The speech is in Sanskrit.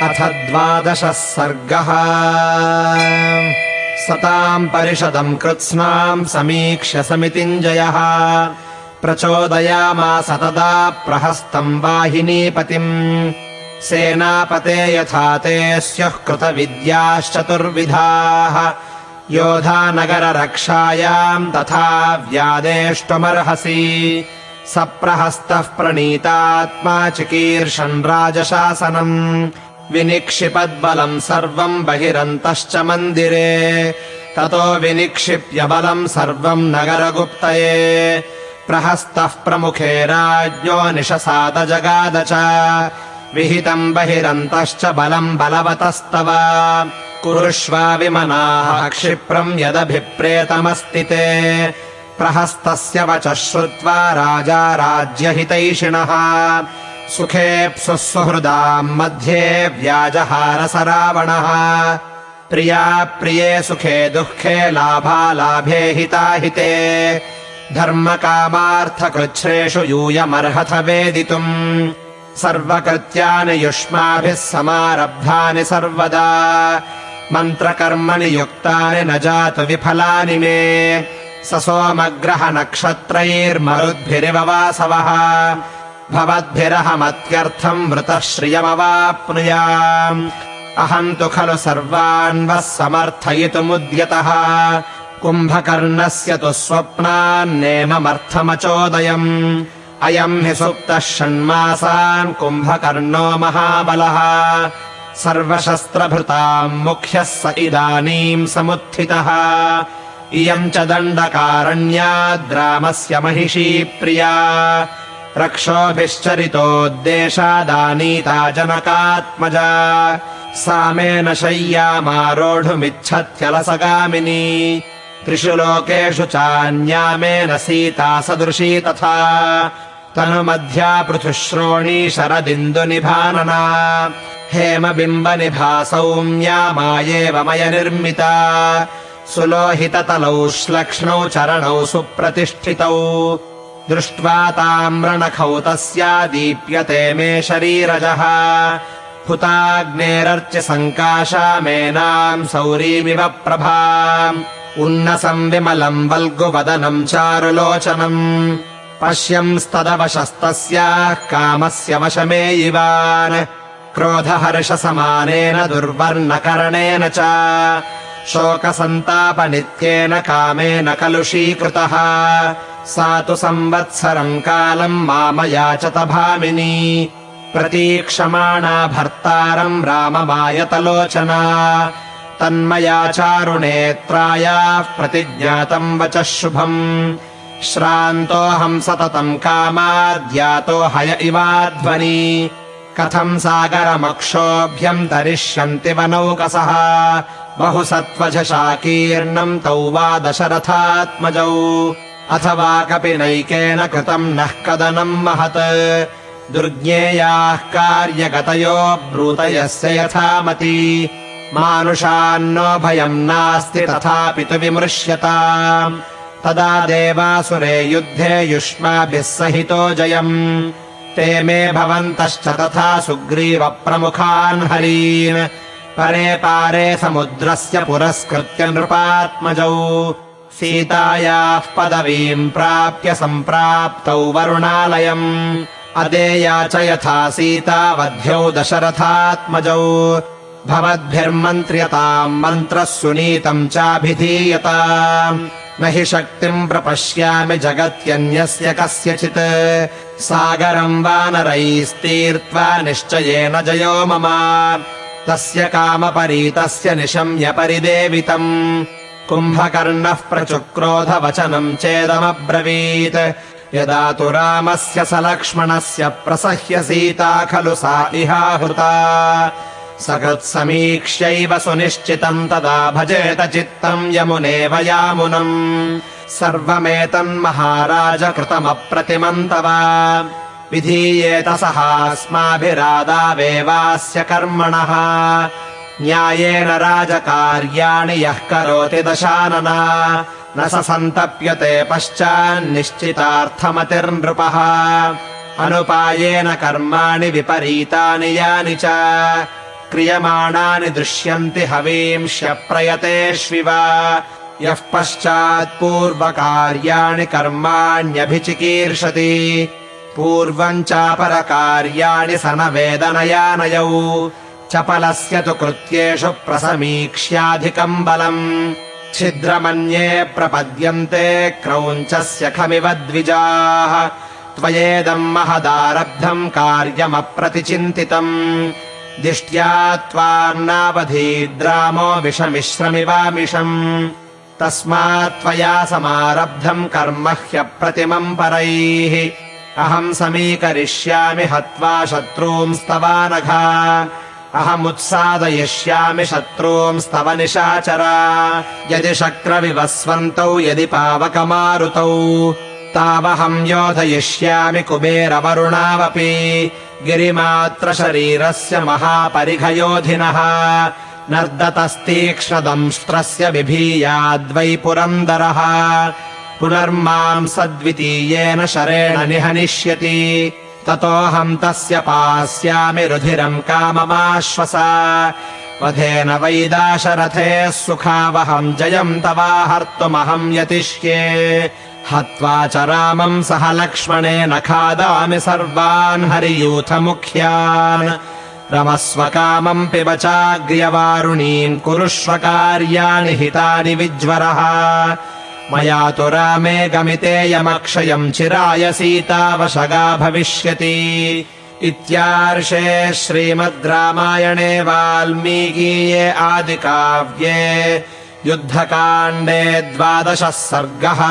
अथ 12 सर्गः। सताम् परिषदम् कृत्स्नाम् समीक्ष्य समितिञ्जयः प्रचोदयामास तदा प्रहस्तम् वाहिनीपतिम्। सेनापते यथा ते स्युः कृतविद्याश्चतुर्विधाः योधा नगररक्षायाम् तथा व्यादेष्टुमर्हसि। सप्रहस्तः प्रणीतात्मा चिकीर्षन् राजशासनम् विनिक्षिपद्बलम् सर्वम् बहिरन्तश्च मन्दिरे। ततो विनिक्षिप्य बलम् सर्वम् नगरगुप्तये प्रहस्तः प्रमुखे राज्ञो निशसाद जगाद च। विहितम् बहिरन्तश्च बलम् बलवतस्तव कुरुष्व विमनाः क्षिप्रम् यदभिप्रेतमस्ति ते। प्रहस्तस्य वचः श्रुत्वा राजा राज्यहितैषिणः सुखेप्सुः सुहृदाम् मध्ये व्याजहार स रावणः। प्रिया प्रिये सुखे दुःखे लाभालाभे हिताहिते धर्मकामार्थकृच्छ्रेषु यूयमर्हथ वेदितुम्। सर्वकृत्यानि युष्माभिः समारब्धानि सर्वदा मन्त्रकर्मणि युक्तानि न जातु विफलानि मे। ससोमग्रहनक्षत्रैर्मरुद्भिरिव वासवः भवद्भिरहमत्यर्थम् मृतः श्रियमवाप्नुयाम्। अहम् तु खलु सर्वान्वः समर्थयितुमुद्यतः कुम्भकर्णस्य तु स्वप्नान्नेममर्थमचोदयम्। अयम् हि सुप्तः षण्मासान् कुम्भकर्णो महाबलः सर्वशस्त्रभृताम् मुख्यः स इदानीम् समुत्थितः। इयम् च दण्डकारण्याद्रामस्य महिषी प्रिया रक्षोभिश्चरितोद्देशादानीता जनकात्मजा। सा मेन शय्यामारोढुमिच्छत्यलसगामिनी त्रिषु लोकेषु चान्या मेन सीता सदृशी तथा। तनुमध्या पृथुश्रोणी शरदिन्दुनिभानना हेमबिम्बनिभा सौम्या मायेव मय निर्मिता। सुलोहिततलौ श्लक्ष्णौ चरणौ सुप्रतिष्ठितौ दृष्ट्वा ताम्रनखौ तस्या दीप्यते मे शरीरजः। हुताग्नेरर्च्य सङ्काशा मेनाम् सौरीमिव प्रभाम् उन्नसम् विमलम् वल्गुवदनम् चारुलोचनम्। पश्यंस्तदवशस्तस्याः कामस्य वशमेयिवान् क्रोधहर्षसमानेन दुर्वर्णकरणेन च शोकसन्तापनित्येन कामेन कलुषीकृतः। सा तु संवत्सरम् कालम् मामयाचत भामिनी प्रतीक्षमाणा भर्तारम् राममायतलोचना। तन्मया चारुनेत्रायाः प्रतिज्ञातम् वचः शुभम् श्रान्तोऽहम् सततम् कामाद्यातो हय इवाध्वनि। कथम् सागरमक्षोभ्यम् तरिष्यन्ति वनौकसः बहुसत्त्वझशाकीर्णम् तौ वा दशरथात्मजौ। अथवा कपिनैकेन कृतम् नः कदनम् महत् दुर्ज्ञेयाः कार्यगतयो ब्रूतयस्य यथामति। मानुषान्नो भयम् नास्ति तथापि तु विमृश्यताम्। तदा देवासुरे युद्धे युष्माभिः सहितो जयम्। ते मे भवन्तश्च तथा सुग्रीवप्रमुखान् हरीन् परे पारे समुद्रस्य पुरस्कृत्य नृपात्मजौ। सीतायाः पदवीम् प्राप्य सम्प्राप्तौ वरुणालयम् अदेया च यथा सीता वध्यौ दशरथात्मजौ। भवद्भिर्मन्त्र्यताम् मन्त्रः सुनीतम् चाभिधीयताम्। न हि शक्तिम् प्रपश्यामि जगत्यन्यस्य कस्यचित्। सागरम् वानरैस्तीर्त्वा निश्चयेन जयो मम। तस्य कामपरीतस्य निशम्य परिदेवितम् कुम्भकर्णः प्रचुक्रोधवचनम् चेदमब्रवीत्। यदा तु रामस्य स लक्ष्मणस्य प्रसह्य सीता खलु सा इहाहृता सकृत्समीक्ष्यैव सुनिश्चितम् तदा भजेत चित्तम् यमुनेव यामुनम्। सर्वमेतन्महाराज कृतमप्रतिमम् तव विधीयेत सहास्माभिरादावेवास्य कर्मणः। न्यायेन राजकार्याणि यः करोति दशानना न स सन्तप्यते पश्चान्निश्चितार्थमतिर्नृपः। अनुपायेन कर्माणि विपरीतानि यानि च क्रियमाणानि दृश्यन्ति हवींश्य प्रयतेष्विव यः पश्चात् पूर्वकार्याणि कर्माण्यभिचिकीर्षति पूर्वम् चापरकार्याणि स न वेदनयानयौ चपलस्य तु कृत्येषु प्रसमीक्ष्याधिकम् बलम् छिद्रमन्ये प्रपद्यन्ते क्रौञ्चस्य खमिव द्विजाः त्वयेदम् महदारब्धम् कार्यमप्रतिचिन्तितम् दिष्ट्या त्वान्नावधीद्रामो विषमिश्रमिवामिषम् तस्मात् त्वया समारब्धम् कर्म ह्यप्रतिमम् परैः अहम् समीकरिष्यामि हत्वा शत्रूंस्तवानघा अहमुत्सादयिष्यामि शत्रूंस्तव निशाचरा यदि शक्रविवस्वन्तौ यदि पावकमारुतौ तावहम् योधयिष्यामि कुबेरवरुणावपि गिरिमात्रशरीरस्य महापरिघयोधिनः नर्दतस्तीक्ष्णदंष्ट्रस्य बिभीयाद्वै पुरन्दरः पुनर्माम् सद्वितीयेन शरेण निहनिष्यति ततोऽहम् तस्य पास्यामि रुधिरम् काममाश्वसा वधेन वैदाशरथेः सुखावहम् जयम् तवाहर्तुमहम् यतिष्ये हत्वा च रामम् सह लक्ष्मणेन खादामि सर्वान् हरियूथमुख्यान् रमस्व कामम् पिब चाग्र्यवारुणीम् कुरुष्व कार्याणि हितानि विज्वरः मया तु रामे गमितेयमक्षयम् चिराय सीतावशगा भविष्यति इत्यार्षे श्रीमद् रामायणे वाल्मीकीये आदिकाव्ये युद्धकाण्डे 12 सर्गः।